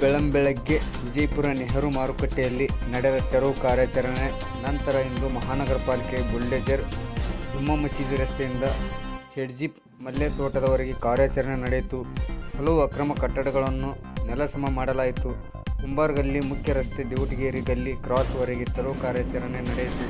ಬೆಳ್ಳಂಬೆಳಗ್ಗೆ ವಿಜಯಪುರ ನೆಹರು ಮಾರುಕಟ್ಟೆಯಲ್ಲಿ ನಡೆದ ತೆರವು ಕಾರ್ಯಾಚರಣೆ ನಂತರ ಇಂದು ಮಹಾನಗರ ಪಾಲಿಕೆ ಬುಲ್ಡೇಜರ್ ಜುಮ್ಮಾ ಮಸೀದಿ ರಸ್ತೆಯಿಂದ ಶೆಡ್ಜಿ ಮಲ್ಲೆ ತೋಟದವರೆಗೆ ಕಾರ್ಯಾಚರಣೆ ನಡೆಯಿತು. ಹಲವು ಅಕ್ರಮ ಕಟ್ಟಡಗಳನ್ನು ನೆಲಸಮ ಮಾಡಲಾಯಿತು. ಕುಂಬಾರಗಲ್ಲಿ ಮುಖ್ಯ ರಸ್ತೆ ದೇವಟಗೇರಿ ಗಲ್ಲಿ ಕ್ರಾಸ್ವರೆಗೆ ತೆರವು ಕಾರ್ಯಾಚರಣೆ ನಡೆಯಿತು.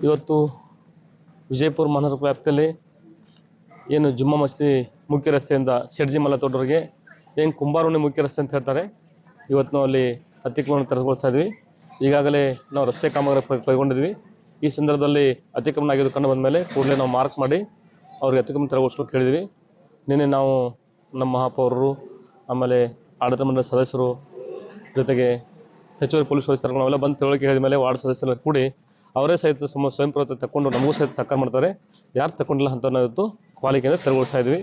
ಇವತ್ತು ವಿಜಯಪುರ ಮಹಾನಗರ ವ್ಯಾಪ್ತಿಯಲ್ಲಿ ಏನು ಜುಮ್ಮಾ ಮಸೀದಿ ಮುಖ್ಯ ರಸ್ತೆಯಿಂದ ಶೆಡ್ಜಿ ಮಲ್ಲೆ ತೋಟದವರೆಗೆ ಏನು ಕುಂಬಾರವಣಿ ಮುಖ್ಯ ರಸ್ತೆ ಅಂತ ಹೇಳ್ತಾರೆ, ಇವತ್ತು ನಾವು ಅಲ್ಲಿ ಅತಿಕ್ರಮಣ ತೆರವುಗೊಳಿಸ್ತಾ ಇದ್ವಿ. ಈಗಾಗಲೇ ನಾವು ರಸ್ತೆ ಕಾಮಗಾರಿ ಕೈಗೊಂಡಿದ್ವಿ. ಈ ಸಂದರ್ಭದಲ್ಲಿ ಅತಿಕ್ರಮಣ ಆಗಿದ್ದು ಕಂಡು ಬಂದ ಮೇಲೆ ಕೂಡಲೇ ನಾವು ಮಾರ್ಕ್ ಮಾಡಿ ಅವ್ರಿಗೆ ಅತಿಕ್ರಮಣ ತೆರವುಗೊಳಿಸೋಕೆ ಹೇಳಿದ್ವಿ. ನಿನ್ನೆ ನಾವು ನಮ್ಮ ಮಹಾಪೌರರು, ಆಮೇಲೆ ಆಡಳಿತ ಮಂಡಳಿ ಸದಸ್ಯರು ಜೊತೆಗೆ ಹೆಚ್ಚುವರಿ ಪೊಲೀಸ್ ವರಿಷ್ಠರು ನಾವೆಲ್ಲ ಬಂದು ತಿಳುವಳಿಕೆ ಹೇಳಿದ ಮೇಲೆ ವಾರ್ಡ್ ಸದಸ್ಯರು ಕೂಡಿ ಅವರೇ ಸಹಿತ ಸ್ವಯಂ ಪ್ರೇರಿತ ತಗೊಂಡು ನಮಗೂ ಸಹಿತ ಸಹಕಾರ ಮಾಡ್ತಾರೆ. ಯಾರು ತಗೊಂಡಿಲ್ಲ ಅಂತ ನಾವು ಇವತ್ತು ಪಾಲಿಕೆಯಿಂದ ತೆರವುಗೊಳಿಸ್ತಾ ಇದ್ವಿ.